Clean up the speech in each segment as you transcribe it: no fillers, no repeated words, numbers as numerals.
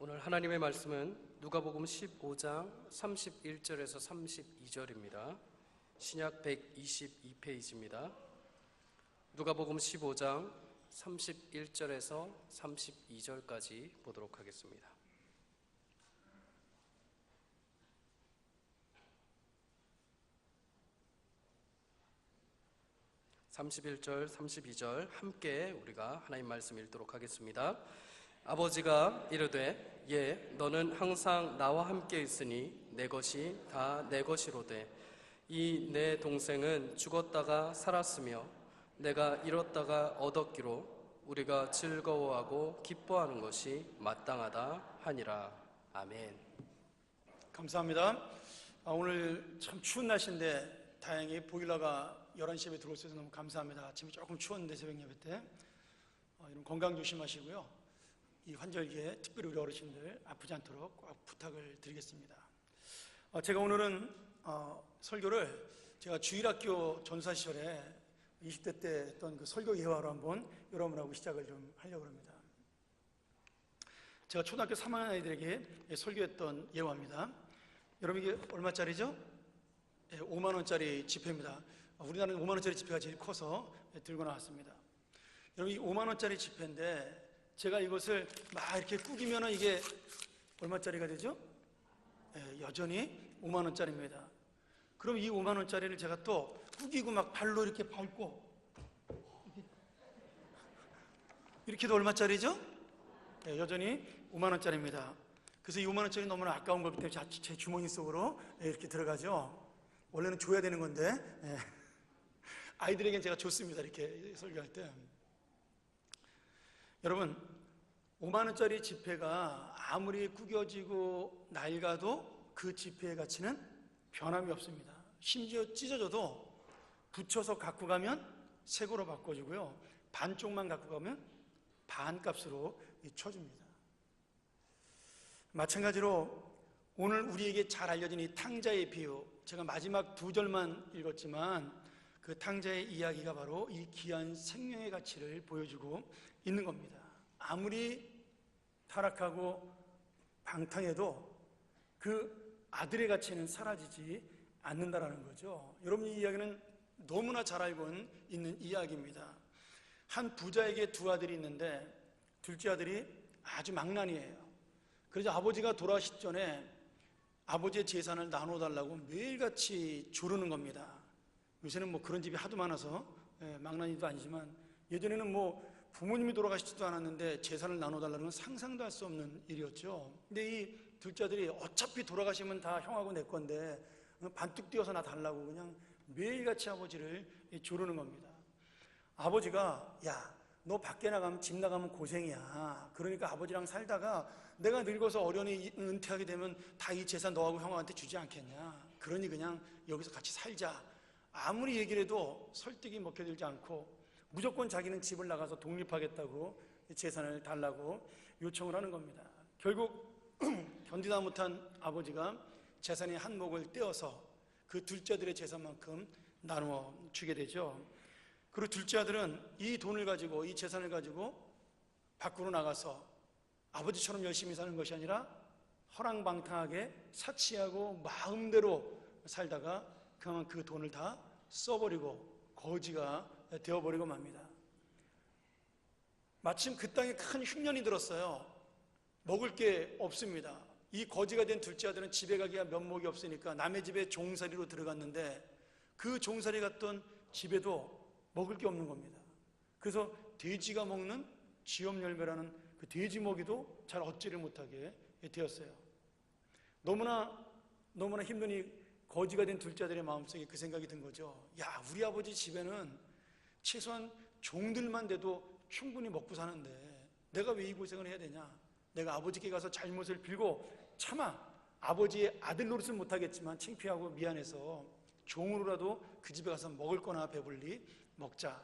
오늘 하나님의 말씀은 누가복음 15장 31절에서 32절입니다. 신약 122페이지입니다. 누가복음 15장 31절에서 32절까지 보도록 하겠습니다. (31절) (32절) 함께 우리가 하나님 말씀 읽도록 하겠습니다. 아버지가 이르되 너는 항상 나와 함께 있으니 내 것이 다 내 것이로되 이 내 동생은 죽었다가 살았으며 내가 잃었다가 얻었기로 우리가 즐거워하고 기뻐하는 것이 마땅하다 하니라. 아멘. 감사합니다. 오늘 참 추운 날씨인데 다행히 보일러가 11시 예배 들어올 수 있어서 너무 감사합니다. 아침에 조금 추웠는데 새벽 예배 때 이런 건강 조심하시고요. 이 환절기에 특별히 우리 어르신들 아프지 않도록 꼭 부탁을 드리겠습니다. 제가 오늘은 설교를 제가 주일학교 전사 시절에 20대 때 했던 그 설교 예화로 한번 여러분하고 시작을 좀 하려고 합니다. 제가 초등학교 3학년 아이들에게 설교했던 예화입니다. 여러분 이게 얼마짜리죠? 5만 원짜리 지폐입니다. 우리나라는 5만 원짜리 지폐가 제일 커서 들고 나왔습니다. 여러분 이 5만 원짜리 지폐인데 제가 이것을 막 이렇게 꾸기면은 이게 얼마짜리가 되죠? 여전히 5만 원짜리입니다. 그럼 이 5만 원짜리를 제가 또 꾸기고 막 발로 이렇게 밟고 이렇게도 얼마짜리죠? 여전히 5만 원짜리입니다. 그래서 이 5만 원짜리 너무나 아까운 거기 때문에 제 주머니 속으로 이렇게 들어가죠. 원래는 줘야 되는 건데 아이들에겐 제가 줬습니다. 이렇게 설교할 때. 여러분 5만 원짜리 지폐가 아무리 구겨지고 낡아도 그 지폐의 가치는 변함이 없습니다. 심지어 찢어져도 붙여서 갖고 가면 새 거로 바꿔주고요, 반쪽만 갖고 가면 반값으로 쳐줍니다. 마찬가지로 오늘 우리에게 잘 알려진 이 탕자의 비유, 제가 마지막 2절만 읽었지만 그 탕자의 이야기가 바로 이 귀한 생명의 가치를 보여주고 있는 겁니다. 아무리 타락하고 방탕해도 그 아들의 가치는 사라지지 않는다라는 거죠. 여러분 이 이야기는 너무나 잘 알고 있는 이야기입니다. 한 부자에게 두 아들이 있는데 둘째 아들이 아주 망나니예요. 그래서 아버지가 돌아가시기 전에 아버지의 재산을 나눠달라고 매일같이 조르는 겁니다. 요새는 뭐 그런 집이 하도 많아서 망나니도 아니지만 예전에는 뭐 부모님이 돌아가시지도 않았는데 재산을 나눠달라는 건 상상도 할 수 없는 일이었죠. 근데 이 둘째 아들이 어차피 돌아가시면 다 형하고 내 건데 반뚝 띄어서 나 달라고 그냥 매일같이 아버지를 조르는 겁니다. 아버지가 너 밖에 나가면 집 나가면 고생이야. 그러니까 아버지랑 살다가 내가 늙어서 어련히 은퇴하게 되면 다 이 재산 너하고 형한테 주지 않겠냐. 그러니 그냥 여기서 같이 살자. 아무리 얘기를 해도 설득이 먹혀들지 않고 무조건 자기는 집을 나가서 독립하겠다고 재산을 달라고 요청을 하는 겁니다. 결국 견디다 못한 아버지가 재산의 한 몫을 떼어서 그 둘째 아들의 재산만큼 나누어 주게 되죠. 그리고 둘째 아들은 이 돈을 가지고, 이 재산을 가지고 밖으로 나가서 아버지처럼 열심히 사는 것이 아니라 허랑방탕하게 사치하고 마음대로 살다가 그만 그 돈을 다 써버리고 거지가 되어버리고 맙니다. 마침 그 땅에 큰 흉년이 들었어요. 먹을 게 없습니다. 이 거지가 된 둘째 아들은 집에 가기가 면목이 없으니까 남의 집에 종살이로 들어갔는데 그 종살이 갔던 집에도 먹을 게 없는 겁니다. 그래서 돼지가 먹는 쥐염열매라는 그 돼지 먹이도 잘 얻지를 못하게 되었어요. 너무나 힘든 이 거지가 된 둘째 아들의 마음속에 그 생각이 든 거죠. 우리 아버지 집에는 최소한 종들만 돼도 충분히 먹고 사는데 내가 왜 이 고생을 해야 되냐. 내가 아버지께 가서 잘못을 빌고 차마 아버지의 아들 노릇은 못하겠지만 창피하고 미안해서 종으로라도 그 집에 가서 먹을 거나 배불리 먹자.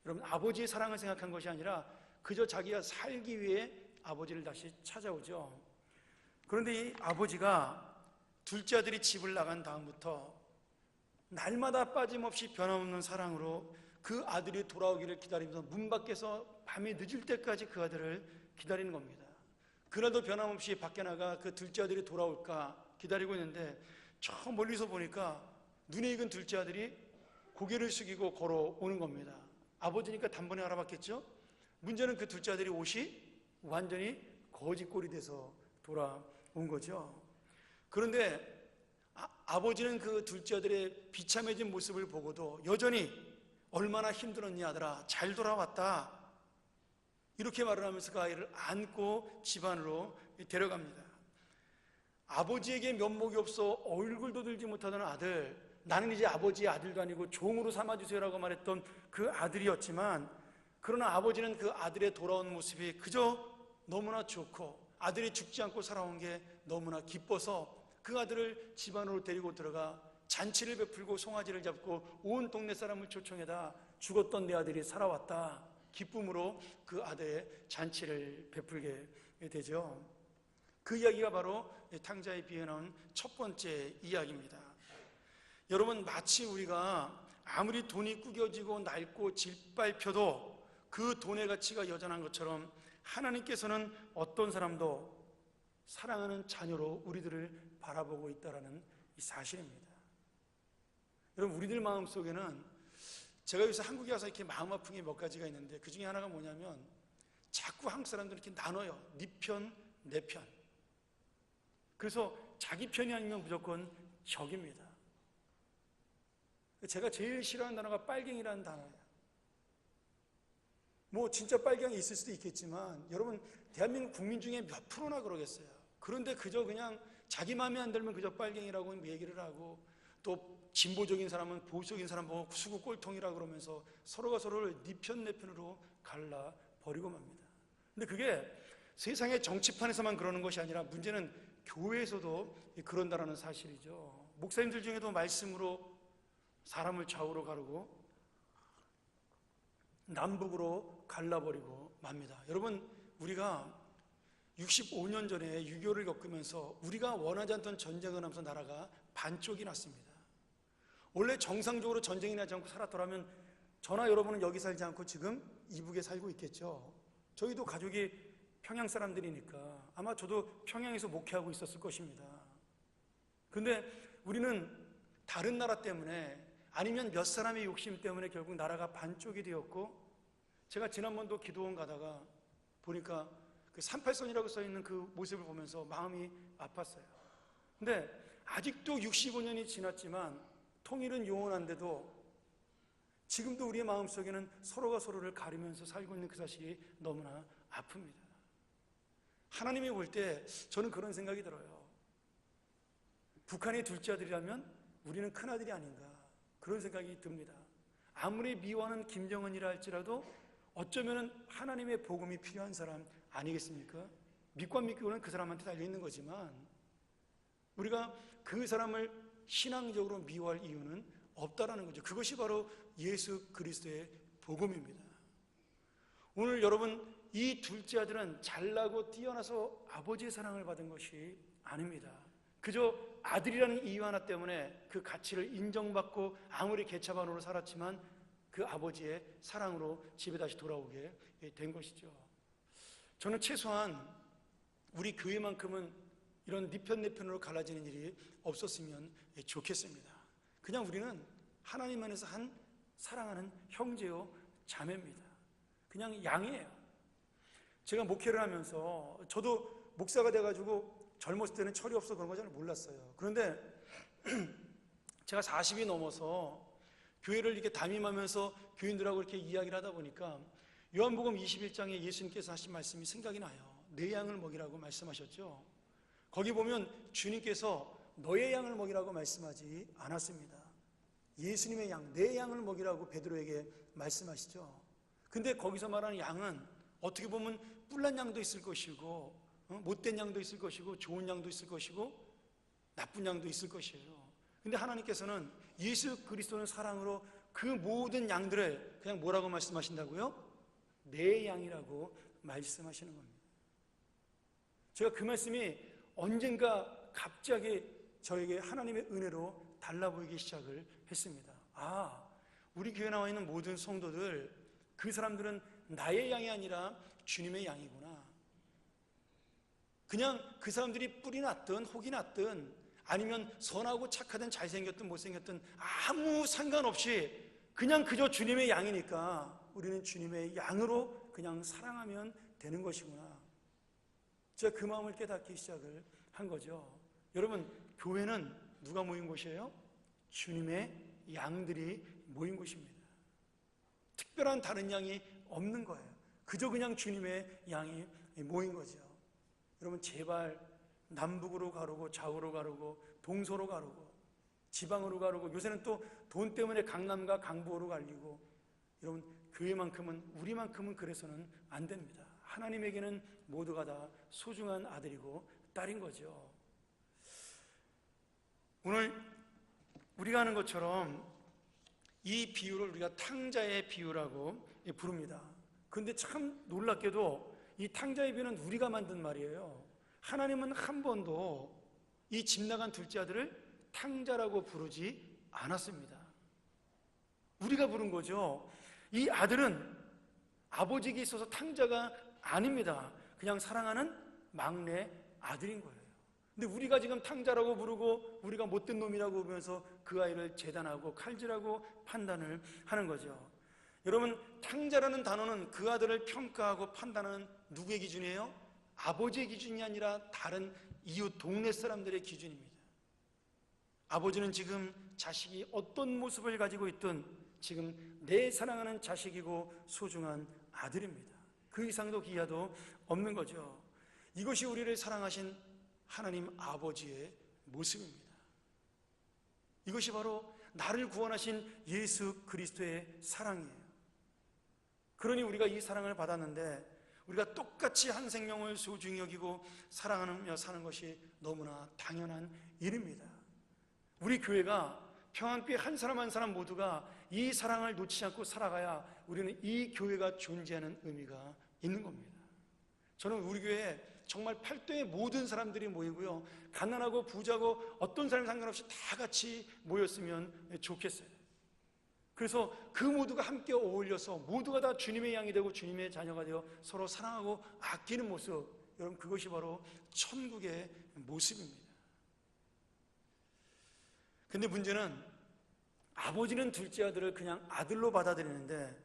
여러분 아버지의 사랑을 생각한 것이 아니라 그저 자기가 살기 위해 아버지를 다시 찾아오죠. 그런데 이 아버지가 둘째 아들이 집을 나간 다음부터 날마다 빠짐없이 변함없는 사랑으로 그 아들이 돌아오기를 기다리면서 문 밖에서 밤이 늦을 때까지 그 아들을 기다리는 겁니다. 그날도 변함없이 밖에 나가 그 둘째 아들이 돌아올까 기다리고 있는데 저 멀리서 보니까 눈에 익은 둘째 아들이 고개를 숙이고 걸어오는 겁니다. 아버지니까 단번에 알아봤겠죠? 문제는 그 둘째 아들이 옷이 완전히 거지꼴이 돼서 돌아온 거죠. 그런데 아버지는 그 둘째 아들의 비참해진 모습을 보고도 여전히 얼마나 힘들었니 아들아, 잘 돌아왔다, 이렇게 말을 하면서 그 아이를 안고 집 안으로 데려갑니다. 아버지에게 면목이 없어 얼굴도 들지 못하던 아들, 나는 이제 아버지의 아들도 아니고 종으로 삼아주세요라고 말했던 그 아들이었지만, 그러나 아버지는 그 아들의 돌아온 모습이 그저 너무나 좋고 아들이 죽지 않고 살아온 게 너무나 기뻐서 그 아들을 집 안으로 데리고 들어가 잔치를 베풀고 송아지를 잡고 온 동네 사람을 초청해다 죽었던 내 아들이 살아왔다, 기쁨으로 그 아들의 잔치를 베풀게 되죠. 그 이야기가 바로 탕자의 비유에 나온 첫 번째 이야기입니다. 여러분, 마치 우리가 아무리 돈이 꾸겨지고 낡고 질밟혀도 그 돈의 가치가 여전한 것처럼 하나님께서는 어떤 사람도 사랑하는 자녀로 우리들을 바라보고 있다는 이 사실입니다. 여러분, 우리들 마음속에는, 제가 요새 한국에 와서 이렇게 마음 아픈 게 몇 가지가 있는데 그 중에 하나가 뭐냐면 자꾸 한국 사람들이 이렇게 나눠요. 네 편, 내 편. 그래서 자기 편이 아니면 무조건 적입니다. 제가 제일 싫어하는 단어가 빨갱이라는 단어예요. 뭐 진짜 빨갱이 있을 수도 있겠지만 여러분, 대한민국 국민 중에 몇 프로나 그러겠어요. 그런데 그저 그냥 자기 마음에 안 들면 그저 빨갱이라고 얘기를 하고, 또 진보적인 사람은 보수적인 사람 보고 수구 꼴통이라 그러면서 서로가 서로를 네 편 내 편으로 갈라버리고 맙니다. 근데 그게 세상의 정치판에서만 그러는 것이 아니라 문제는 교회에서도 그런다는 사실이죠. 목사님들 중에도 말씀으로 사람을 좌우로 가르고 남북으로 갈라버리고 맙니다. 여러분, 우리가 65년 전에 6.25를 겪으면서 우리가 원하지 않던 전쟁을 하면서 나라가 반쪽이 났습니다. 원래 정상적으로 전쟁이 나지 않고 살았더라면 저나 여러분은 여기 살지 않고 지금 이북에 살고 있겠죠. 저희도 가족이 평양 사람들이니까 아마 저도 평양에서 목회하고 있었을 것입니다. 그런데 우리는 다른 나라 때문에, 아니면 몇 사람의 욕심 때문에 결국 나라가 반쪽이 되었고, 제가 지난번도 기도원 가다가 보니까 그 38선이라고 써있는 그 모습을 보면서 마음이 아팠어요. 근데 아직도 65년이 지났지만 통일은 영원한데도 지금도 우리의 마음속에는 서로가 서로를 가리면서 살고 있는 그 사실이 너무나 아픕니다. 하나님이 볼 때 저는 그런 생각이 들어요. 북한이 둘째 아들이라면 우리는 큰 아들이 아닌가, 그런 생각이 듭니다. 아무리 미워하는 김정은이라 할지라도 어쩌면 하나님의 복음이 필요한 사람 아니겠습니까? 믿고 안 믿고는 그 사람한테 달려있는 거지만 우리가 그 사람을 신앙적으로 미워할 이유는 없다라는 거죠. 그것이 바로 예수 그리스도의 복음입니다. 오늘 여러분, 이 둘째 아들은 잘나고 뛰어나서 아버지의 사랑을 받은 것이 아닙니다. 그저 아들이라는 이유 하나 때문에 그 가치를 인정받고 아무리 개차반으로 살았지만 그 아버지의 사랑으로 집에 다시 돌아오게 된 것이죠. 저는 최소한 우리 교회만큼은 이런 네 편 내 편으로 갈라지는 일이 없었으면 좋겠습니다. 그냥 우리는 하나님 안에서 한 사랑하는 형제요 자매입니다. 그냥 양이에요. 제가 목회를 하면서 저도 목사가 돼가지고 젊었을 때는 철이 없어 그런 거 잘 몰랐어요. 그런데 제가 40이 넘어서 교회를 이렇게 담임하면서 교인들하고 이렇게 이야기를 하다 보니까 요한복음 21장에 예수님께서 하신 말씀이 생각이 나요. 내 양을 먹이라고 말씀하셨죠. 거기 보면 주님께서 너의 양을 먹이라고 말씀하지 않았습니다. 예수님의 양, 내 양을 먹이라고 베드로에게 말씀하시죠. 근데 거기서 말하는 양은 어떻게 보면 뿔난 양도 있을 것이고 못된 양도 있을 것이고 좋은 양도 있을 것이고 나쁜 양도 있을 것이에요. 근데 하나님께서는 예수 그리스도는 사랑으로 그 모든 양들을 그냥 뭐라고 말씀하신다고요? 내 양이라고 말씀하시는 겁니다. 제가 그 말씀이 언젠가 갑자기 저에게 하나님의 은혜로 달라 보이기 시작을 했습니다. 아, 우리 교회에 나와 있는 모든 성도들, 그 사람들은 나의 양이 아니라 주님의 양이구나. 그냥 그 사람들이 뿔이 났든 혹이 났든 아니면 선하고 착하든 잘생겼든 못생겼든 아무 상관없이 그냥 그저 주님의 양이니까 우리는 주님의 양으로 그냥 사랑하면 되는 것이구나. 제가 그 마음을 깨닫기 시작을 한 거죠. 여러분, 교회는 누가 모인 곳이에요? 주님의 양들이 모인 곳입니다. 특별한 다른 양이 없는 거예요. 그저 그냥 주님의 양이 모인 거죠. 여러분, 제발 남북으로 가르고 좌우로 가르고 동서로 가르고 지방으로 가르고 요새는 또 돈 때문에 강남과 강북으로 갈리고, 여러분, 교회만큼은 우리만큼은 그래서는 안 됩니다. 하나님에게는 모두가 다 소중한 아들이고 딸인 거죠. 오늘 우리가 하는 것처럼 이 비유를 우리가 탕자의 비유라고 부릅니다. 그런데 참 놀랍게도 이 탕자의 비유는 우리가 만든 말이에요. 하나님은 한 번도 이 집 나간 둘째 아들을 탕자라고 부르지 않았습니다. 우리가 부른 거죠. 이 아들은 아버지에게 있어서 탕자가 아닙니다. 그냥 사랑하는 막내 아들인 거예요. 근데 우리가 지금 탕자라고 부르고 우리가 못된 놈이라고 부르면서 그 아이를 재단하고 칼질하고 판단을 하는 거죠. 여러분, 탕자라는 단어는 그 아들을 평가하고 판단하는 누구의 기준이에요? 아버지의 기준이 아니라 다른 이웃 동네 사람들의 기준입니다. 아버지는 지금 자식이 어떤 모습을 가지고 있든 지금 내 사랑하는 자식이고 소중한 아들입니다. 그 이상도 기하도 없는 거죠. 이것이 우리를 사랑하신 하나님 아버지의 모습입니다. 이것이 바로 나를 구원하신 예수 그리스도의 사랑이에요. 그러니 우리가 이 사랑을 받았는데 우리가 똑같이 한 생명을 소중히 여기고 사랑하며 사는 것이 너무나 당연한 일입니다. 우리 교회가 평안교회 한 사람 한 사람 모두가 이 사랑을 놓치지 않고 살아가야 우리는 이 교회가 존재하는 의미가 있는 겁니다. 저는 우리 교회에 정말 팔도의 모든 사람들이 모이고요, 가난하고 부자고 어떤 사람이 상관없이 다 같이 모였으면 좋겠어요. 그래서 그 모두가 함께 어울려서 모두가 다 주님의 양이 되고 주님의 자녀가 되어 서로 사랑하고 아끼는 모습, 여러분, 그것이 바로 천국의 모습입니다. 근데 문제는 아버지는 둘째 아들을 그냥 아들로 받아들이는데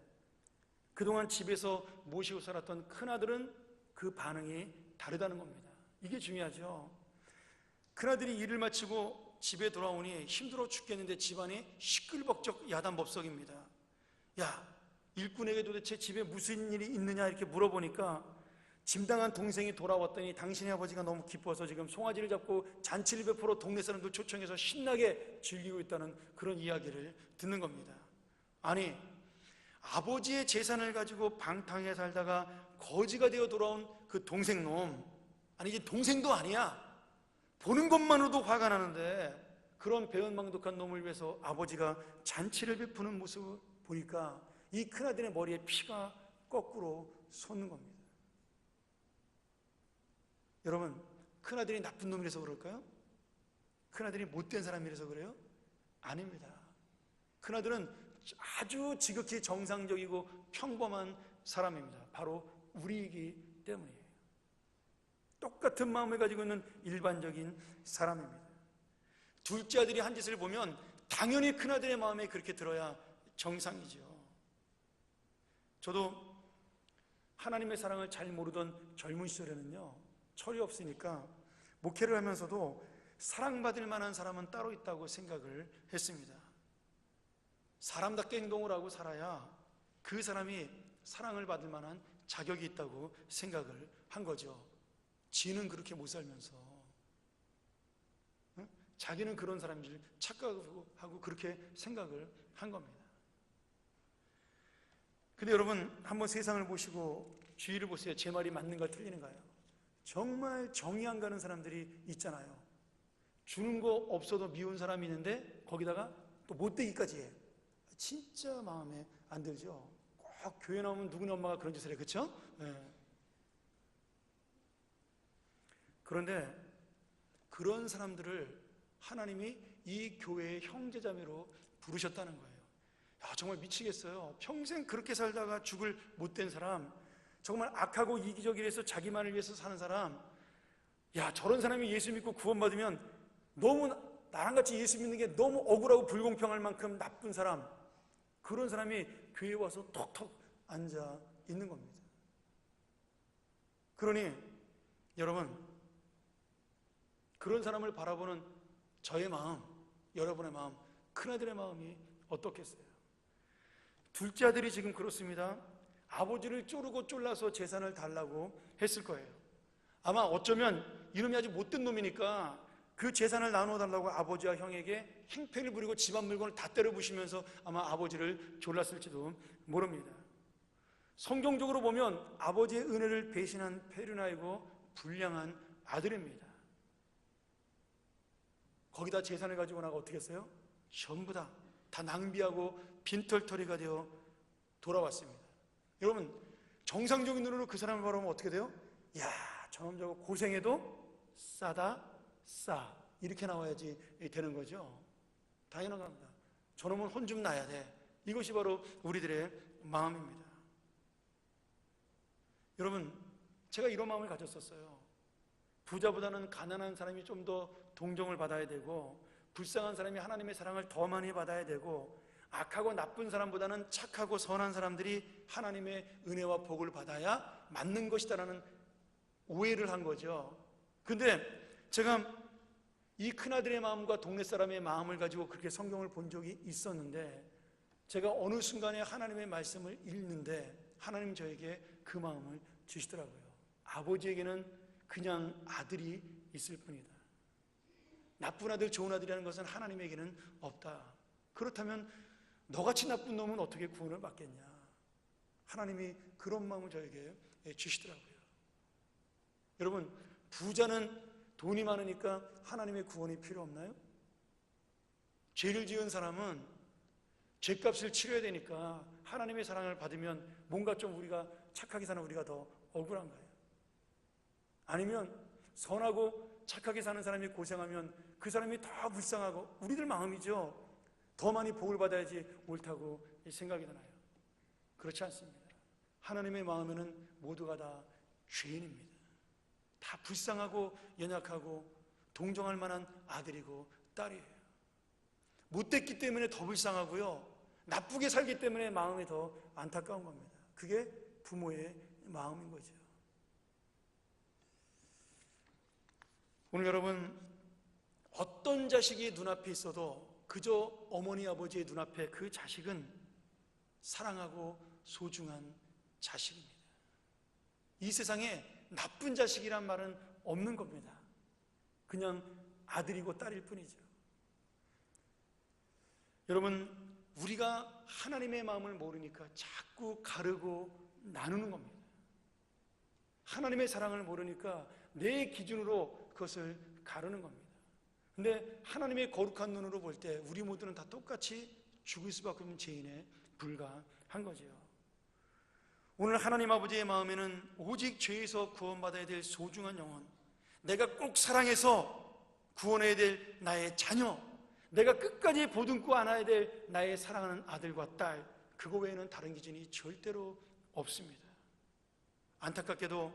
그동안 집에서 모시고 살았던 큰아들은 그 반응이 다르다는 겁니다. 이게 중요하죠. 큰아들이 일을 마치고 집에 돌아오니 힘들어 죽겠는데 집안이 시끌벅적 야단법석입니다. 야, 일꾼에게 도대체 집에 무슨 일이 있느냐 이렇게 물어보니까 짐당한 동생이 돌아왔더니 당신의 아버지가 너무 기뻐서 지금 송아지를 잡고 잔치를 베풀어 동네 사람들 초청해서 신나게 즐기고 있다는 그런 이야기를 듣는 겁니다. 아니, 아버지의 재산을 가지고 방탕하게 살다가 거지가 되어 돌아온 그 동생놈, 아니 이제 동생도 아니야, 보는 것만으로도 화가 나는데 그런 배은망덕한 놈을 위해서 아버지가 잔치를 베푸는 모습을 보니까 이 큰아들의 머리에 피가 거꾸로 솟는 겁니다. 여러분, 큰아들이 나쁜 놈이라서 그럴까요? 큰아들이 못된 사람이라서 그래요? 아닙니다. 큰아들은 아주 지극히 정상적이고 평범한 사람입니다. 바로 우리이기 때문이에요. 똑같은 마음을 가지고 있는 일반적인 사람입니다. 둘째 아들이 한 짓을 보면 당연히 큰아들의 마음에 그렇게 들어야 정상이죠. 저도 하나님의 사랑을 잘 모르던 젊은 시절에는요, 철이 없으니까 목회를 하면서도 사랑받을 만한 사람은 따로 있다고 생각을 했습니다. 사람답게 행동을 하고 살아야 그 사람이 사랑을 받을 만한 자격이 있다고 생각을 한 거죠. 지는 그렇게 못 살면서, 자기는 그런 사람인 줄 착각하고 그렇게 생각을 한 겁니다. 근데 여러분, 한번 세상을 보시고 주위를 보세요. 제 말이 맞는가 틀리는가요? 정말 정이 안 가는 사람들이 있잖아요. 주는 거 없어도 미운 사람이 있는데 거기다가 또 못되기까지 해. 진짜 마음에 안 들죠. 꼭 교회 나오면 누구네 엄마가 그런 짓을 해, 그렇죠? 네. 그런데 그런 사람들을 하나님이 이 교회의 형제자매로 부르셨다는 거예요. 야, 정말 미치겠어요. 평생 그렇게 살다가 죽을 못된 사람, 정말 악하고 이기적이라서 자기만을 위해서 사는 사람, 야, 저런 사람이 예수 믿고 구원받으면 너무 나랑 같이 예수 믿는 게 너무 억울하고 불공평할 만큼 나쁜 사람, 그런 사람이 교회에 와서 톡톡 앉아 있는 겁니다. 그러니 여러분, 그런 사람을 바라보는 저의 마음, 여러분의 마음, 큰아들의 마음이 어떻겠어요? 둘째 아들이 지금 그렇습니다. 아버지를 쪼르고 쫄라서 재산을 달라고 했을 거예요. 아마 어쩌면 이놈이 아주 못된 놈이니까 그 재산을 나누어 달라고 아버지와 형에게 행패를 부리고 집안 물건을 다 때려 부시면서 아마 아버지를 졸랐을지도 모릅니다. 성경적으로 보면 아버지의 은혜를 배신한 페르나이고 불량한 아들입니다. 거기다 재산을 가지고 나가 어떻게 했어요? 전부 다 낭비하고 빈털터리가 되어 돌아왔습니다. 여러분, 정상적인 눈으로 그 사람을 바라보면 어떻게 돼요? 야, 저놈 저거 고생해도 싸다 싸, 이렇게 나와야지 되는 거죠. 당연한 겁니다. 저놈은 혼 좀 나야 돼. 이것이 바로 우리들의 마음입니다. 여러분, 제가 이런 마음을 가졌었어요. 부자보다는 가난한 사람이 좀 더 동정을 받아야 되고, 불쌍한 사람이 하나님의 사랑을 더 많이 받아야 되고, 악하고 나쁜 사람보다는 착하고 선한 사람들이 하나님의 은혜와 복을 받아야 맞는 것이다라는 오해를 한 거죠. 근데 제가 이 큰아들의 마음과 동네 사람의 마음을 가지고 그렇게 성경을 본 적이 있었는데, 제가 어느 순간에 하나님의 말씀을 읽는데 하나님 저에게 그 마음을 주시더라고요. 아버지에게는 그냥 아들이 있을 뿐이다. 나쁜 아들, 좋은 아들이라는 것은 하나님에게는 없다. 그렇다면 너같이 나쁜 놈은 어떻게 구원을 받겠냐. 하나님이 그런 마음을 저에게 주시더라고요. 여러분, 부자는 돈이 많으니까 하나님의 구원이 필요 없나요? 죄를 지은 사람은 죄값을 치러야 되니까 하나님의 사랑을 받으면 뭔가 좀 우리가 착하게 사는 우리가 더 억울한가요? 아니면 선하고 착하게 사는 사람이 고생하면 그 사람이 더 불쌍하고, 우리들 마음이죠. 더 많이 복을 받아야지 옳다고 생각이 드나요? 그렇지 않습니다. 하나님의 마음에는 모두가 다 죄인입니다. 다 불쌍하고 연약하고 동정할 만한 아들이고 딸이에요. 못됐기 때문에 더 불쌍하고요, 나쁘게 살기 때문에 마음이 더 안타까운 겁니다. 그게 부모의 마음인 거죠. 오늘 여러분, 어떤 자식이 눈앞에 있어도 그저 어머니 아버지의 눈앞에 그 자식은 사랑하고 소중한 자식입니다. 이 세상에 나쁜 자식이란 말은 없는 겁니다. 그냥 아들이고 딸일 뿐이죠. 여러분, 우리가 하나님의 마음을 모르니까 자꾸 가르고 나누는 겁니다. 하나님의 사랑을 모르니까 내 기준으로 그것을 가르는 겁니다. 근데 하나님의 거룩한 눈으로 볼 때 우리 모두는 다 똑같이 죽을 수밖에 없는 죄인에 불과한 거죠. 오늘 하나님 아버지의 마음에는 오직 죄에서 구원받아야 될 소중한 영혼, 내가 꼭 사랑해서 구원해야 될 나의 자녀, 내가 끝까지 보듬고 안아야 될 나의 사랑하는 아들과 딸, 그거 외에는 다른 기준이 절대로 없습니다. 안타깝게도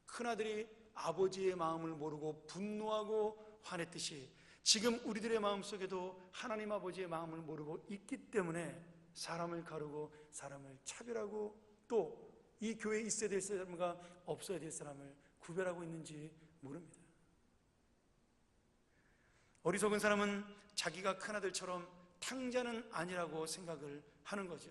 큰아들이 아버지의 마음을 모르고 분노하고 화냈듯이 지금 우리들의 마음속에도 하나님 아버지의 마음을 모르고 있기 때문에 사람을 가르고 사람을 차별하고 또 이 교회에 있어야 될 사람과 없어야 될 사람을 구별하고 있는지 모릅니다. 어리석은 사람은 자기가 큰아들처럼 탕자는 아니라고 생각을 하는 거죠.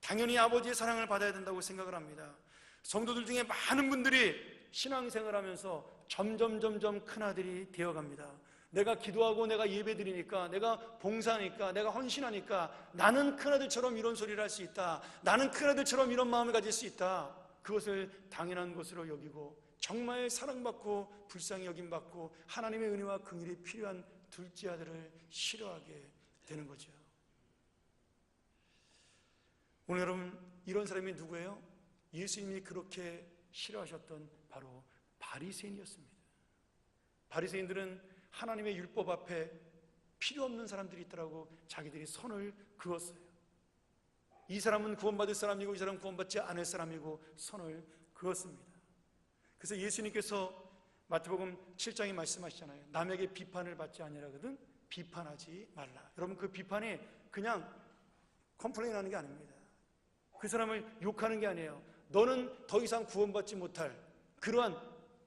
당연히 아버지의 사랑을 받아야 된다고 생각을 합니다. 성도들 중에 많은 분들이 신앙생활을 하면서 점점 큰아들이 되어갑니다. 내가 기도하고 내가 예배드리니까, 내가 봉사하니까, 내가 헌신하니까 나는 큰아들처럼 이런 소리를 할 수 있다, 나는 큰아들처럼 이런 마음을 가질 수 있다, 그것을 당연한 것으로 여기고 정말 사랑받고 불쌍히 여김받고 하나님의 은혜와 긍휼이 필요한 둘째 아들을 싫어하게 되는 거죠. 오늘 여러분, 이런 사람이 누구예요? 예수님이 그렇게 싫어하셨던 바로 바리새인이었습니다. 바리새인들은 하나님의 율법 앞에 필요 없는 사람들이 있더라고 자기들이 선을 그었어요. 이 사람은 구원받을 사람이고 이 사람은 구원받지 않을 사람이고 선을 그었습니다. 그래서 예수님께서 마태복음 7장에 말씀하시잖아요. 남에게 비판을 받지 아니하거든 비판하지 말라. 여러분, 그 비판이 그냥 컴플레인하는 게 아닙니다. 그 사람을 욕하는 게 아니에요. 너는 더 이상 구원받지 못할 그러한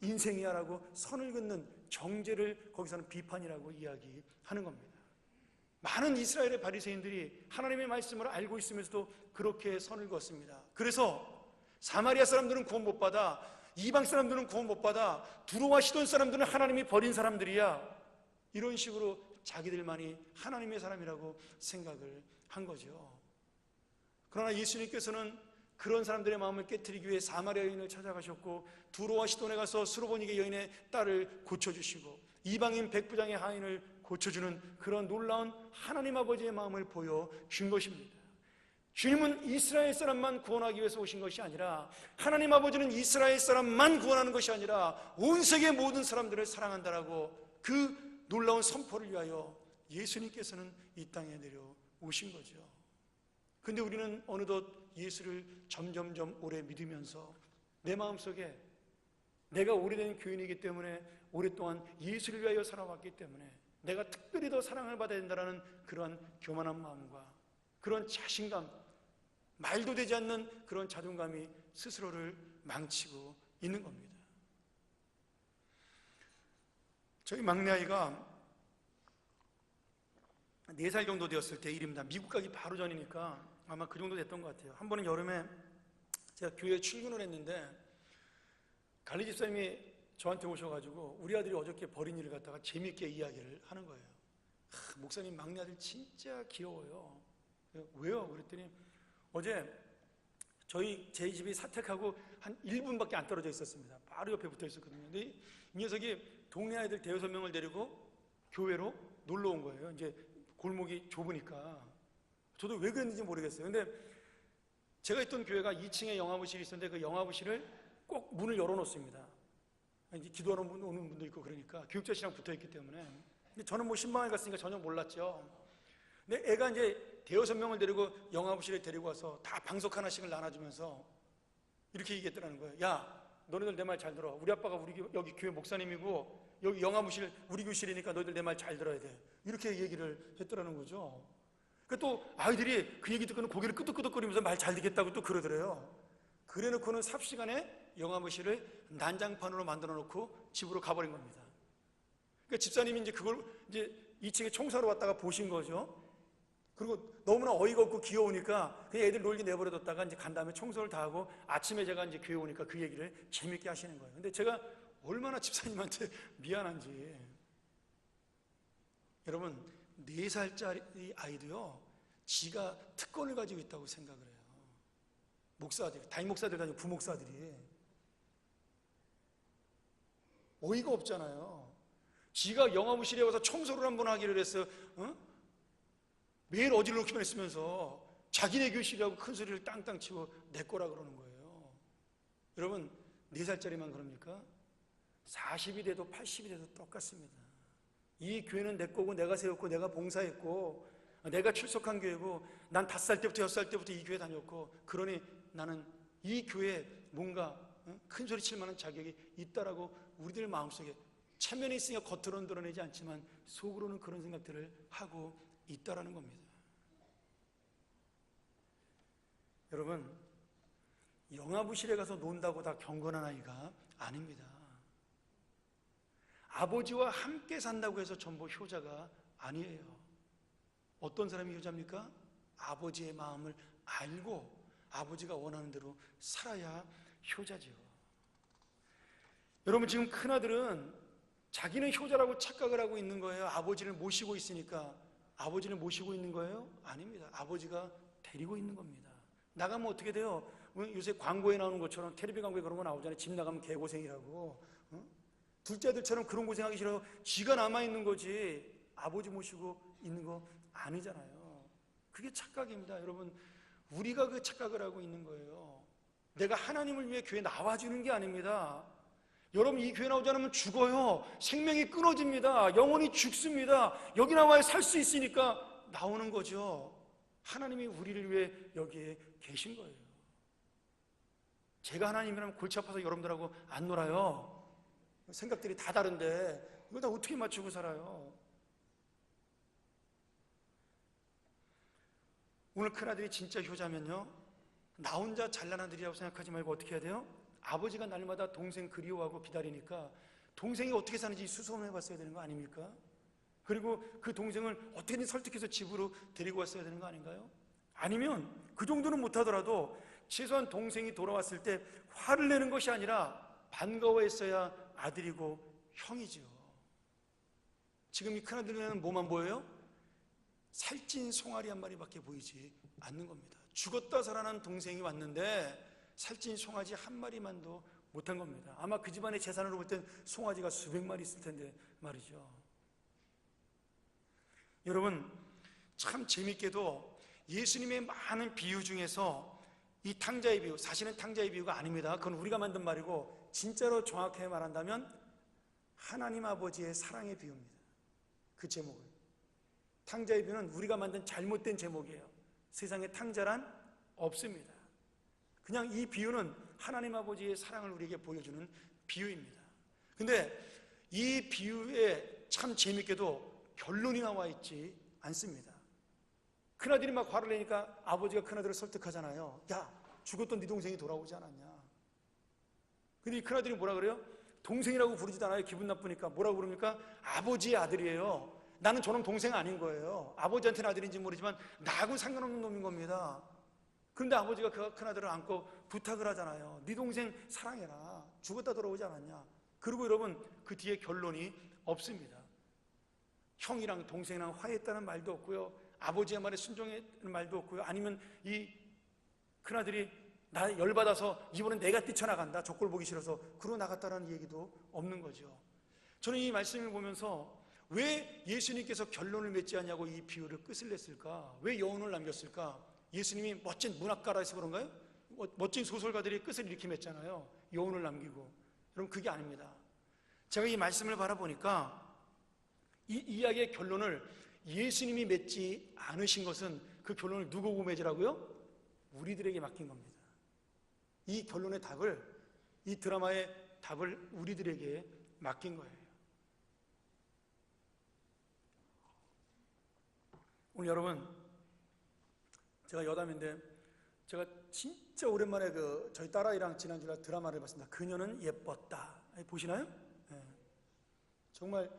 인생이야 라고 선을 긋는 정죄를 거기서는 비판이라고 이야기하는 겁니다. 많은 이스라엘의 바리새인들이 하나님의 말씀을 알고 있으면서도 그렇게 선을 그었습니다. 그래서 사마리아 사람들은 구원 못 받아, 이방 사람들은 구원 못 받아, 두로와 시돈 사람들은 하나님이 버린 사람들이야, 이런 식으로 자기들만이 하나님의 사람이라고 생각을 한 거죠. 그러나 예수님께서는 그런 사람들의 마음을 깨트리기 위해 사마리아 여인을 찾아가셨고, 두로와 시돈에 가서 수로보니게 여인의 딸을 고쳐주시고, 이방인 백부장의 하인을 고쳐주는 그런 놀라운 하나님 아버지의 마음을 보여준 것입니다. 주님은 이스라엘 사람만 구원하기 위해서 오신 것이 아니라, 하나님 아버지는 이스라엘 사람만 구원하는 것이 아니라 온 세계 모든 사람들을 사랑한다라고 그 놀라운 선포를 위하여 예수님께서는 이 땅에 내려오신 거죠. 근데 우리는 어느덧 예수를 점점점 오래 믿으면서 내 마음속에 내가 오래된 교인이기 때문에, 오랫동안 예수를 위하여 살아왔기 때문에 내가 특별히 더 사랑을 받아야 된다는 그러한 교만한 마음과 그런 자신감, 말도 되지 않는 그런 자존감이 스스로를 망치고 있는 겁니다. 저희 막내아이가 4살 정도 되었을 때 일입니다. 미국 가기 바로 전이니까 아마 그 정도 됐던 것 같아요. 한 번은 여름에 제가 교회에 출근을 했는데 관리 집사님이 저한테 오셔가지고 우리 아들이 어저께 벌인 일을 갖다가 재미있게 이야기를 하는 거예요. 목사님, 막내 아들 진짜 귀여워요. 왜요? 그랬더니 어제 제 집이 사택하고 한 1분밖에 안 떨어져 있었습니다. 바로 옆에 붙어 있었거든요. 근데 이 녀석이 동네 아이들 5-6명을 데리고 교회로 놀러 온 거예요. 이제 골목이 좁으니까. 저도 왜 그랬는지 모르겠어요. 근데 제가 있던 교회가 2층에 영화부실이 있었는데 그 영화부실을 꼭 문을 열어놓습니다. 이제 기도하러 오는 분도 있고 그러니까, 교육자실이랑 붙어 있기 때문에. 근데 저는 뭐 신방에 갔으니까 전혀 몰랐죠. 근데 애가 이제 5-6명을 데리고 영화부실에 데리고 와서 다 방석 하나씩을 나눠주면서 이렇게 얘기했더라는 거예요. 야, 너네들 내 말 잘 들어. 우리 아빠가 여기 교회 목사님이고 여기 영화부실 우리 교실이니까 너희들 내 말 잘 들어야 돼. 이렇게 얘기를 했더라는 거죠. 또 아이들이 그 얘기 듣고는 고개를 끄덕끄덕거리면서 말 잘 듣겠다고 또 그러더래요. 그래놓고는 삽시간에 영화부실을 난장판으로 만들어 놓고 집으로 가버린 겁니다. 그러니까 집사님이 이제 그걸 이제 2층에 청소하러 왔다가 보신 거죠. 그리고 너무나 어이가 없고 귀여우니까 그냥 애들 놀게 내버려뒀다가 이제 간 다음에 청소를 다 하고 아침에 제가 이제 교회 오니까 그 얘기를 재밌게 하시는 거예요. 근데 제가 얼마나 집사님한테 미안한지. 여러분, 4살짜리 아이도요, 지가 특권을 가지고 있다고 생각을 해요. 목사들이, 담임 목사들이 아니고 부목사들이. 어이가 없잖아요. 지가 영화부실에 와서 청소를 한번 하기를 해서 매일 어질러기만 했으면서 자기네 교실이라고 큰 소리를 땅땅 치고 내 거라 그러는 거예요. 여러분, 4살짜리만 그럽니까? 40이 돼도 80이 돼도 똑같습니다. 이 교회는 내 거고 내가 세웠고 내가 봉사했고 내가 출석한 교회고 난 5살 때부터 6살 때부터 이 교회 다녔고, 그러니 나는 이 교회에 뭔가 큰 소리 칠 만한 자격이 있다라고 우리들 마음속에 체면이 있으니까 겉으로는 드러내지 않지만 속으로는 그런 생각들을 하고 있다라는 겁니다. 여러분, 영화부실에 가서 논다고 다 경건한 아이가 아닙니다. 아버지와 함께 산다고 해서 전부 효자가 아니에요. 어떤 사람이 효자입니까? 아버지의 마음을 알고 아버지가 원하는 대로 살아야 효자죠. 여러분, 지금 큰아들은 자기는 효자라고 착각을 하고 있는 거예요. 아버지를 모시고 있으니까. 아버지를 모시고 있는 거예요? 아닙니다. 아버지가 데리고 있는 겁니다. 나가면 어떻게 돼요? 요새 광고에 나오는 것처럼, 텔레비 광고에 그런 거 나오잖아요. 집 나가면 개고생이라고. 둘째들처럼 그런 고생하기 싫어서 지가 남아있는 거지 아버지 모시고 있는 거 아니잖아요. 그게 착각입니다. 여러분, 우리가 그 착각을 하고 있는 거예요. 내가 하나님을 위해 교회 나와주는 게 아닙니다. 여러분, 이 교회 나오지 않으면 죽어요. 생명이 끊어집니다. 영혼이 죽습니다. 여기 나와야 살 수 있으니까 나오는 거죠. 하나님이 우리를 위해 여기에 계신 거예요. 제가 하나님이라면 골치 아파서 여러분들하고 안 놀아요. 생각들이 다 다른데 이거 다 어떻게 맞추고 살아요? 오늘 큰아들이 진짜 효자면요, 나 혼자 잘난 아들이라고 생각하지 말고 어떻게 해야 돼요? 아버지가 날마다 동생 그리워하고 기다리니까 동생이 어떻게 사는지 수소문해 봤어야 되는 거 아닙니까? 그리고 그 동생을 어떻게든 설득해서 집으로 데리고 왔어야 되는 거 아닌가요? 아니면 그 정도는 못하더라도 최소한 동생이 돌아왔을 때 화를 내는 것이 아니라 반가워했어야 아들이고 형이죠. 지금 이 큰아들은 뭐만 보여요? 살찐 송아리 한 마리밖에 보이지 않는 겁니다. 죽었다 살아난 동생이 왔는데 살찐 송아지 한 마리만도 못한 겁니다. 아마 그 집안의 재산으로 볼 땐 송아지가 수백 마리 있을 텐데 말이죠. 여러분, 참 재밌게도 예수님의 많은 비유 중에서 이 탕자의 비유, 사실은 탕자의 비유가 아닙니다. 그건 우리가 만든 말이고 진짜로 정확하게 말한다면 하나님 아버지의 사랑의 비유입니다. 그 제목을. 탕자의 비유는 우리가 만든 잘못된 제목이에요. 세상에 탕자란 없습니다. 그냥 이 비유는 하나님 아버지의 사랑을 우리에게 보여주는 비유입니다. 근데 이 비유에 참 재밌게도 결론이 나와 있지 않습니다. 큰아들이 막 화를 내니까 아버지가 큰아들을 설득하잖아요. 야, 죽었던 네 동생이 돌아오지 않았냐. 근데 이 큰아들이 뭐라 그래요? 동생이라고 부르지도 않아요. 기분 나쁘니까. 뭐라고 부릅니까? 아버지의 아들이에요. 나는 저놈 동생 아닌 거예요. 아버지한테는 아들인지 모르지만 나하고는 상관없는 놈인 겁니다. 그런데 아버지가 그 큰아들을 안고 부탁을 하잖아요. 네 동생 사랑해라. 죽었다 돌아오지 않았냐. 그리고 여러분, 그 뒤에 결론이 없습니다. 형이랑 동생이랑 화해했다는 말도 없고요, 아버지의 말에 순종했다는 말도 없고요, 아니면 이 큰아들이 나 열받아서 이번엔 내가 뛰쳐나간다, 저 꼴 보기 싫어서 그러고 나갔다는 얘기도 없는 거죠. 저는 이 말씀을 보면서 왜 예수님께서 결론을 맺지 않냐고 이 비유를 끝을 냈을까? 왜 여운을 남겼을까? 예수님이 멋진 문학가라서 그런가요? 멋진 소설가들이 끝을 이렇게 맺잖아요. 여운을 남기고. 여러분, 그게 아닙니다. 제가 이 말씀을 바라보니까 이 이야기의 결론을 예수님이 맺지 않으신 것은 그 결론을 누구고 맺으라고요? 우리들에게 맡긴 겁니다. 이 결론의 답을, 이 드라마의 답을 우리들에게 맡긴 거예요. 오늘 여러분, 제가 여담인데 제가 진짜 오랜만에 저희 딸아이랑 지난주에 드라마를 봤습니다. 그녀는 예뻤다. 보시나요? 네. 정말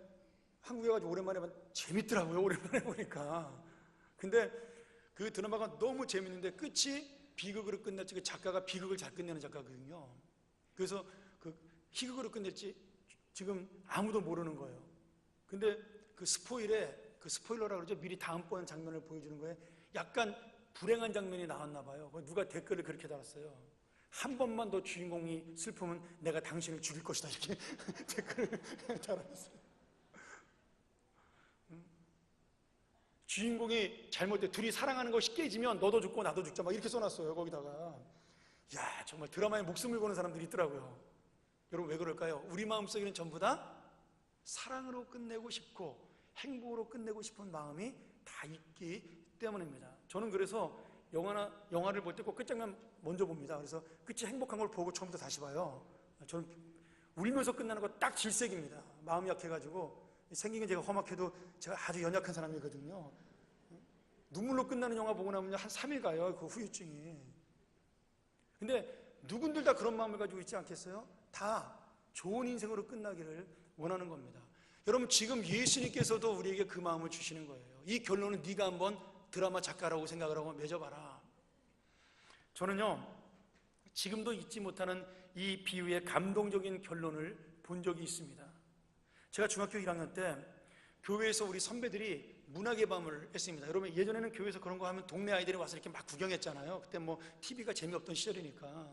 한국에 가지고 오랜만에 재밌더라고요. 오랜만에 보니까. 근데 그 드라마가 너무 재밌는데 끝이 비극으로 끝날지, 그 작가가 비극을 잘 끝내는 작가거든요. 그래서 그 희극으로 끝낼지 지금 아무도 모르는 거예요. 근데 그 스포일러라고 그러죠. 미리 다음번 장면을 보여주는 거에 약간 불행한 장면이 나왔나 봐요. 누가 댓글을 그렇게 달았어요. 한 번만 더 주인공이 슬프면 내가 당신을 죽일 것이다, 이렇게 댓글을 달았어요. 주인공이 잘못돼 둘이 사랑하는 것이 깨지면 너도 죽고 나도 죽자, 막 이렇게 써놨어요. 거기다가. 야, 정말 드라마에 목숨을 거는 사람들이 있더라고요. 여러분, 왜 그럴까요? 우리 마음속에는 전부 다 사랑으로 끝내고 싶고 행복으로 끝내고 싶은 마음이 다 있기 때문입니다. 저는 그래서 영화를 볼 때 꼭 끝장면 먼저 봅니다. 그래서 끝이 행복한 걸 보고 처음부터 다시 봐요. 저는 울면서 끝나는 거 딱 질색입니다. 마음이 약해가지고. 생긴 게 제가 험악해도 제가 아주 연약한 사람이거든요. 눈물로 끝나는 영화 보고 나면 한 3일 가요, 그 후유증이. 근데 누군들 다 그런 마음을 가지고 있지 않겠어요? 다 좋은 인생으로 끝나기를 원하는 겁니다. 여러분, 지금 예수님께서도 우리에게 그 마음을 주시는 거예요. 이 결론은 네가 한번 드라마 작가라고 생각을 하고 맺어봐라. 저는요, 지금도 잊지 못하는 이 비유의 감동적인 결론을 본 적이 있습니다. 제가 중학교 1학년 때 교회에서 우리 선배들이 문학의 밤을 했습니다. 여러분, 예전에는 교회에서 그런 거 하면 동네 아이들이 와서 이렇게 막 구경했잖아요. 그때 뭐 TV가 재미없던 시절이니까.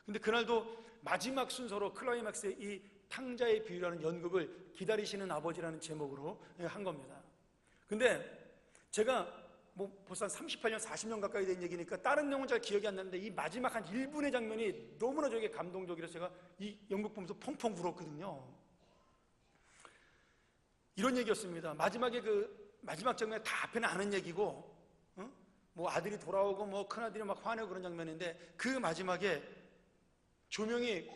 근데 그날도 마지막 순서로 클라이막스의 이 탕자의 비유라는 연극을 기다리시는 아버지라는 제목으로 한 겁니다. 근데 제가 뭐 벌써 한 38년, 40년 가까이 된 얘기니까 다른 내용은 잘 기억이 안 나는데 이 마지막 한 1분의 장면이 너무나 저에게 감동적이라서 제가 이 연극 보면서 펑펑 울었거든요. 이런 얘기였습니다. 마지막에 마지막 장면에 다 앞에는 아는 얘기고, 뭐 아들이 돌아오고 뭐 큰아들이 막 화내고 그런 장면인데 그 마지막에 조명이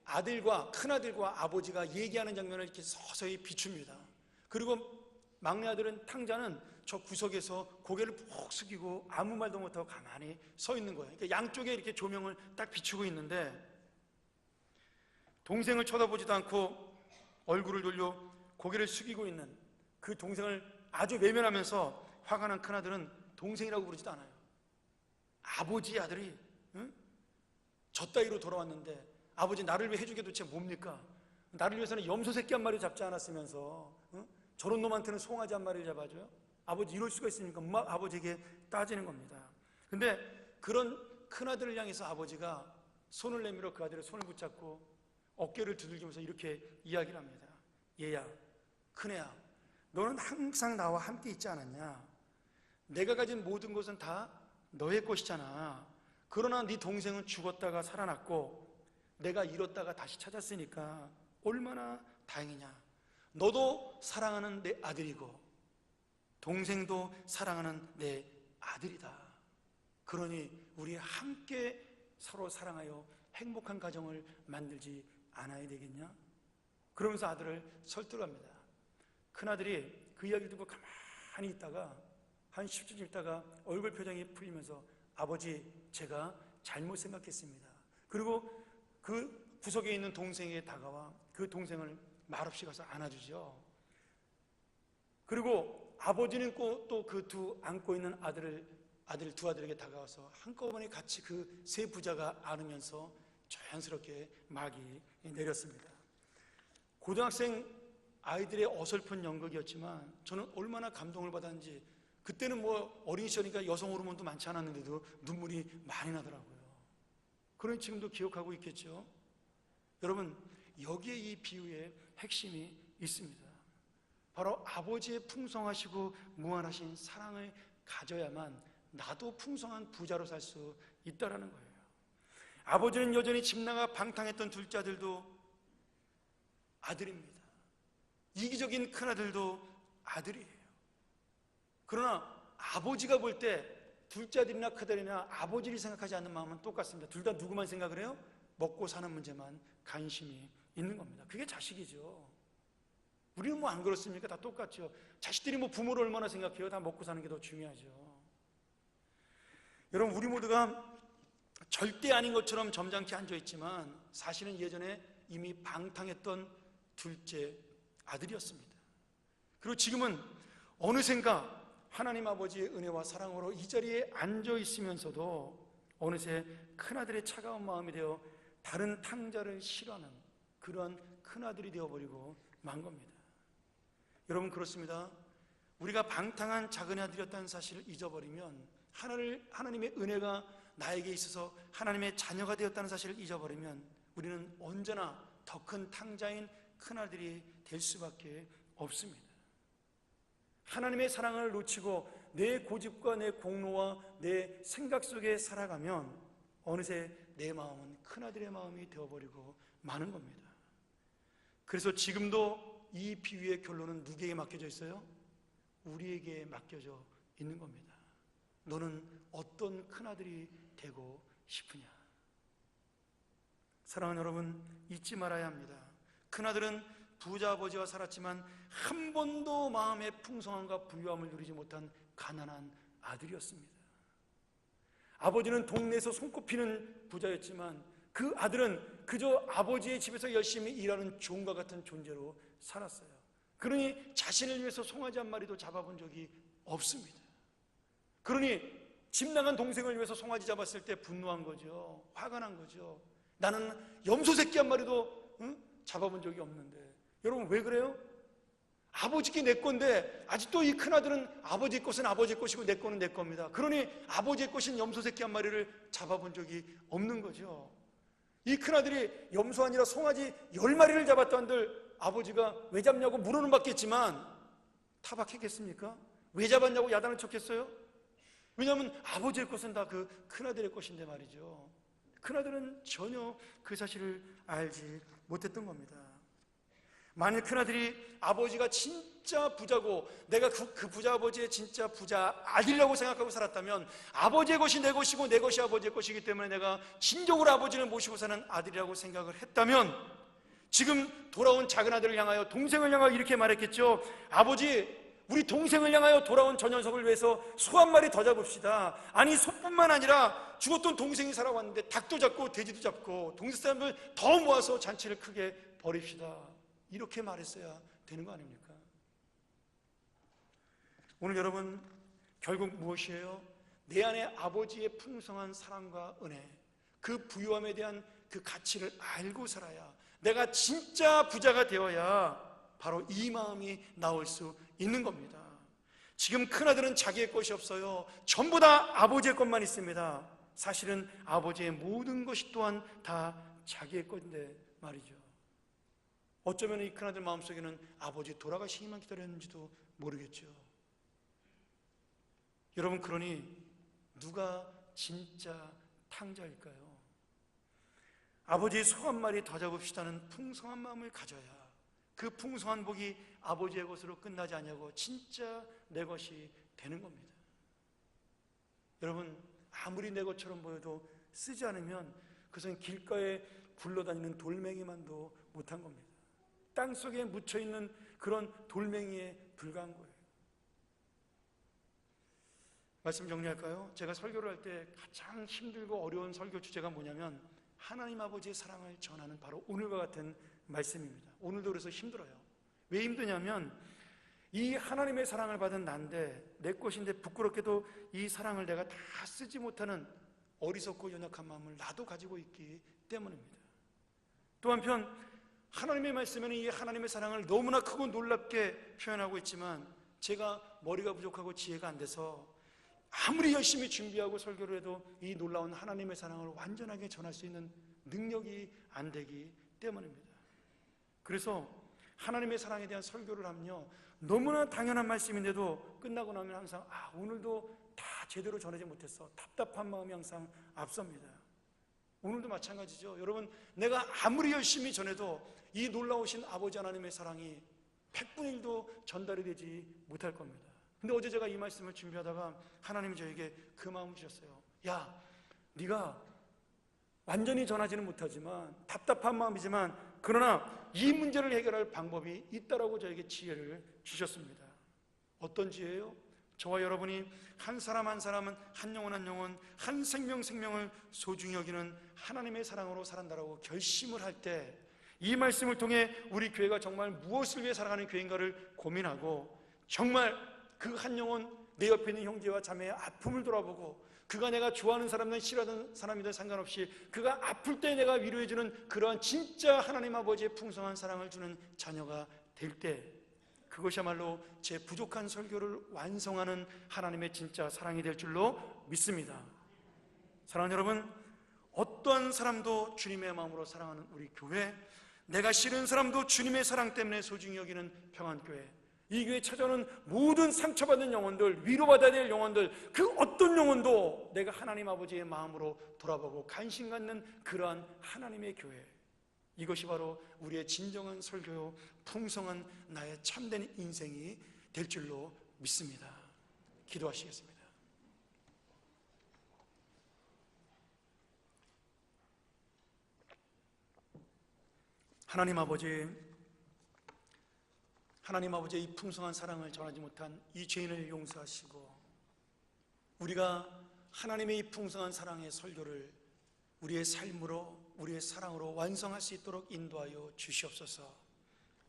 아들과 큰아들과 아버지가 얘기하는 장면을 이렇게 서서히 비춥니다. 그리고 막내 아들은 탕자는 저 구석에서 고개를 푹 숙이고 아무 말도 못하고 가만히 서 있는 거예요. 그러니까 양쪽에 이렇게 조명을 딱 비추고 있는데 동생을 쳐다보지도 않고 얼굴을 돌려 고개를 숙이고 있는 그 동생을 아주 외면하면서 화가 난 큰아들은 동생이라고 부르지도 않아요. 아버지 아들이 저 따위로 돌아왔는데 아버지 나를 위해 해준 게 도대체 뭡니까? 나를 위해서는 염소 새끼 한 마리 잡지 않았으면서 저런 놈한테는 송아지 한 마리를 잡아줘요? 아버지 이럴 수가 있습니까? 막 아버지에게 따지는 겁니다. 근데 그런 큰아들을 향해서 아버지가 손을 내밀어 그 아들의 손을 붙잡고 어깨를 두들기면서 이렇게 이야기를 합니다. 얘야, 큰애야, 너는 항상 나와 함께 있지 않았냐? 내가 가진 모든 것은 다 너의 것이잖아. 그러나 네 동생은 죽었다가 살아났고 내가 잃었다가 다시 찾았으니까 얼마나 다행이냐. 너도 사랑하는 내 아들이고 동생도 사랑하는 내 아들이다. 그러니 우리 함께 서로 사랑하여 행복한 가정을 만들지 않아야 되겠냐? 그러면서 아들을 설득합니다. 큰아들이 그 이야기를 듣고 가만히 있다가 한 10초 있다가 얼굴 표정이 풀리면서 아버지, 제가 잘못 생각했습니다. 그리고 그 구석에 있는 동생에게 다가와 그 동생을 말없이 가서 안아주죠. 그리고 아버지는 또 그 안고 있는 두 아들에게 다가와서 한꺼번에 같이 그 세 부자가 안으면서 자연스럽게 막이 내렸습니다. 고등학생 아이들의 어설픈 연극이었지만 저는 얼마나 감동을 받았는지, 그때는 뭐 어린 시절이니까 여성 호르몬도 많지 않았는데도 눈물이 많이 나더라고요. 그런 지금도 기억하고 있겠죠. 여러분, 여기에 이 비유의 핵심이 있습니다. 바로 아버지의 풍성하시고 무한하신 사랑을 가져야만 나도 풍성한 부자로 살 수 있다라는 거예요. 아버지는 여전히 집 나가 방탕했던 둘째 아들도 아들입니다. 이기적인 큰아들도 아들이에요. 그러나 아버지가 볼 때 둘째 아들이나 큰아들이나 아버지를 생각하지 않는 마음은 똑같습니다. 둘 다 누구만 생각을 해요? 먹고 사는 문제만 관심이 있는 겁니다. 그게 자식이죠. 우리는 뭐 안 그렇습니까? 다 똑같죠. 자식들이 뭐 부모를 얼마나 생각해요? 다 먹고 사는 게 더 중요하죠. 여러분, 우리 모두가 절대 아닌 것처럼 점잖게 앉아있지만 사실은 예전에 이미 방탕했던 둘째 아들이었습니다. 그리고 지금은 어느샌가 하나님 아버지의 은혜와 사랑으로 이 자리에 앉아있으면서도 어느새 큰아들의 차가운 마음이 되어 다른 탕자를 싫어하는 그러한 큰아들이 되어버리고 만 겁니다. 여러분, 그렇습니다. 우리가 방탕한 작은 아들이었다는 사실을 잊어버리면, 하나님의 은혜가 나에게 있어서 하나님의 자녀가 되었다는 사실을 잊어버리면 우리는 언제나 더 큰 탕자인 큰아들이 될 수밖에 없습니다. 하나님의 사랑을 놓치고 내 고집과 내 공로와 내 생각 속에 살아가면 어느새 내 마음은 큰아들의 마음이 되어버리고 마는 겁니다. 그래서 지금도 이 비유의 결론은 누구에게 맡겨져 있어요? 우리에게 맡겨져 있는 겁니다. 너는 어떤 큰아들이 되고 싶으냐? 사랑하는 여러분, 잊지 말아야 합니다. 큰아들은 부자 아버지와 살았지만 한 번도 마음의 풍성함과 부유함을 누리지 못한 가난한 아들이었습니다. 아버지는 동네에서 손꼽히는 부자였지만 그 아들은 그저 아버지의 집에서 열심히 일하는 종과 같은 존재로 살았어요. 그러니 자신을 위해서 송아지 한 마리도 잡아본 적이 없습니다. 그러니 집 나간 동생을 위해서 송아지 잡았을 때 분노한 거죠. 화가 난 거죠. 나는 염소 새끼 한 마리도 잡아본 적이 없는데. 여러분, 왜 그래요? 아버지께 내 건데 아직도 이 큰아들은 아버지 것은 아버지 것이고 내 거는 내 겁니다. 그러니 아버지의 것인 염소 새끼 한 마리를 잡아본 적이 없는 거죠. 이 큰아들이 염소 아니라 송아지 10마리를 잡았다 한들 아버지가 왜 잡냐고 물어는 받겠지만 타박했겠습니까? 왜 잡았냐고 야단을 쳤겠어요? 왜냐하면 아버지의 것은 다 그 큰아들의 것인데 말이죠. 큰아들은 전혀 그 사실을 알지 못했던 겁니다. 만일 큰아들이 아버지가 진짜 부자고 내가 그 부자 아버지의 진짜 부자 아들이라고 생각하고 살았다면 아버지의 것이 내 것이고 내 것이 아버지의 것이기 때문에 내가 진정으로 아버지를 모시고 사는 아들이라고 생각을 했다면 지금 돌아온 작은 아들을 향하여, 동생을 향하여 이렇게 말했겠죠. 아버지, 우리 동생을 향하여 돌아온 저 녀석을 위해서 소 한 마리 더 잡읍시다. 아니, 소뿐만 아니라 죽었던 동생이 살아왔는데 닭도 잡고 돼지도 잡고 동생 사람들 더 모아서 잔치를 크게 벌입시다. 이렇게 말했어야 되는 거 아닙니까? 오늘 여러분, 결국 무엇이에요? 내 안에 아버지의 풍성한 사랑과 은혜, 그 부유함에 대한 그 가치를 알고 살아야, 내가 진짜 부자가 되어야 바로 이 마음이 나올 수 있는 겁니다. 지금 큰아들은 자기의 것이 없어요. 전부 다 아버지의 것만 있습니다. 사실은 아버지의 모든 것이 또한 다 자기의 것인데 말이죠. 어쩌면 이 큰아들 마음속에는 아버지 돌아가시기만 기다렸는지도 모르겠죠. 여러분, 그러니 누가 진짜 탕자일까요? 아버지의 소 한 마리 더 잡읍시다는 풍성한 마음을 가져야 그 풍성한 복이 아버지의 것으로 끝나지 않냐고 진짜 내 것이 되는 겁니다. 여러분, 아무리 내 것처럼 보여도 쓰지 않으면 그것은 길가에 굴러다니는 돌멩이만도 못한 겁니다. 땅속에 묻혀있는 그런 돌멩이에 불과한 거예요. 말씀 정리할까요? 제가 설교를 할 때 가장 힘들고 어려운 설교 주제가 뭐냐면 하나님 아버지의 사랑을 전하는 바로 오늘과 같은 말씀입니다. 오늘도 그래서 힘들어요. 왜 힘드냐면 이 하나님의 사랑을 받은 난데, 내 것인데 부끄럽게도 이 사랑을 내가 다 쓰지 못하는 어리석고 연약한 마음을 나도 가지고 있기 때문입니다. 또 한편 하나님의 말씀에는 이 하나님의 사랑을 너무나 크고 놀랍게 표현하고 있지만 제가 머리가 부족하고 지혜가 안 돼서 아무리 열심히 준비하고 설교를 해도 이 놀라운 하나님의 사랑을 완전하게 전할 수 있는 능력이 안 되기 때문입니다. 그래서 하나님의 사랑에 대한 설교를 하면요, 너무나 당연한 말씀인데도 끝나고 나면 항상 오늘도 다 제대로 전하지 못했어, 답답한 마음이 항상 앞섭니다. 오늘도 마찬가지죠. 여러분, 내가 아무리 열심히 전해도 이 놀라우신 아버지 하나님의 사랑이 100분의 1도 전달이 되지 못할 겁니다. 근데 어제 제가 이 말씀을 준비하다가 하나님이 저에게 그 마음을 주셨어요. 야, 네가 완전히 전하지는 못하지만 답답한 마음이지만 그러나 이 문제를 해결할 방법이 있다라고 저에게 지혜를 주셨습니다. 어떤 지혜예요? 저와 여러분이 한 사람 한 사람은 한 영혼 한 영혼, 한 생명 생명을 소중히 여기는 하나님의 사랑으로 살아간다라고 결심을 할 때 이 말씀을 통해 우리 교회가 정말 무엇을 위해 살아가는 교회인가를 고민하고, 정말 그 한 영혼, 내 옆에 있는 형제와 자매의 아픔을 돌아보고, 그가 내가 좋아하는 사람이든 싫어하는 사람이든 상관없이 그가 아플 때 내가 위로해주는 그러한 진짜 하나님 아버지의 풍성한 사랑을 주는 자녀가 될 때, 그것이야말로 제 부족한 설교를 완성하는 하나님의 진짜 사랑이 될 줄로 믿습니다. 사랑하는 여러분, 어떤 사람도 주님의 마음으로 사랑하는 우리 교회, 내가 싫은 사람도 주님의 사랑 때문에 소중히 여기는 평안교회, 이 교회에 찾아오는 모든 상처받은 영혼들, 위로받아야 될 영혼들, 그 어떤 영혼도 내가 하나님 아버지의 마음으로 돌아보고 관심 갖는 그러한 하나님의 교회, 이것이 바로 우리의 진정한 설교요, 풍성한 나의 참된 인생이 될 줄로 믿습니다. 기도하시겠습니다. 하나님 아버지의 이 풍성한 사랑을 전하지 못한 이 죄인을 용서하시고, 우리가 하나님의 이 풍성한 사랑의 설교를 우리의 삶으로, 우리의 사랑으로 완성할 수 있도록 인도하여 주시옵소서.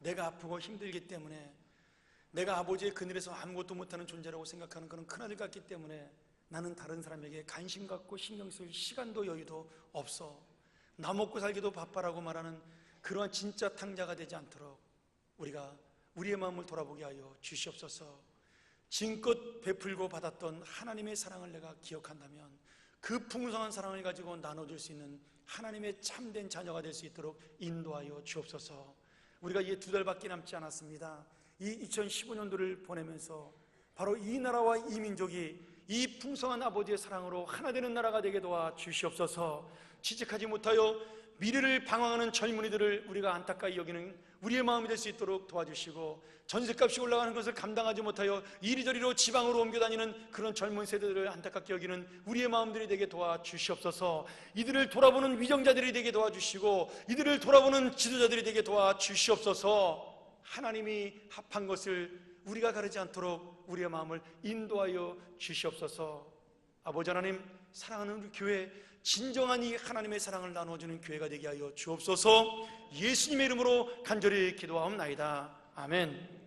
내가 아프고 힘들기 때문에, 내가 아버지의 그늘에서 아무것도 못하는 존재라고 생각하는 그런 큰아들 같기 때문에 나는 다른 사람에게 관심 갖고 신경 쓸 시간도 여유도 없어, 나 먹고 살기도 바빠라고 말하는 그러한 진짜 탕자가 되지 않도록 우리가 우리의 마음을 돌아보게 하여 주시옵소서. 지금껏 베풀고 받았던 하나님의 사랑을 내가 기억한다면 그 풍성한 사랑을 가지고 나눠줄 수 있는 하나님의 참된 자녀가 될 수 있도록 인도하여 주옵소서. 우리가 이제 2달밖에 남지 않았습니다. 이 2015년도를 보내면서 바로 이 나라와 이 민족이 이 풍성한 아버지의 사랑으로 하나 되는 나라가 되게 도와 주시옵소서. 취직하지 못하여 미래를 방황하는 젊은이들을 우리가 안타까이 여기는 우리의 마음이 될 수 있도록 도와주시고, 전셋값이 올라가는 것을 감당하지 못하여 이리저리로 지방으로 옮겨다니는 그런 젊은 세대들을 안타깝게 여기는 우리의 마음들이 되게 도와주시옵소서. 이들을 돌아보는 위정자들이 되게 도와주시고, 이들을 돌아보는 지도자들이 되게 도와주시옵소서. 하나님이 합한 것을 우리가 가르지 않도록 우리의 마음을 인도하여 주시옵소서. 아버지 하나님, 사랑하는 우리 교회, 진정한 이 하나님의 사랑을 나누어주는 교회가 되게 하여 주옵소서. 예수님의 이름으로 간절히 기도하옵나이다. 아멘.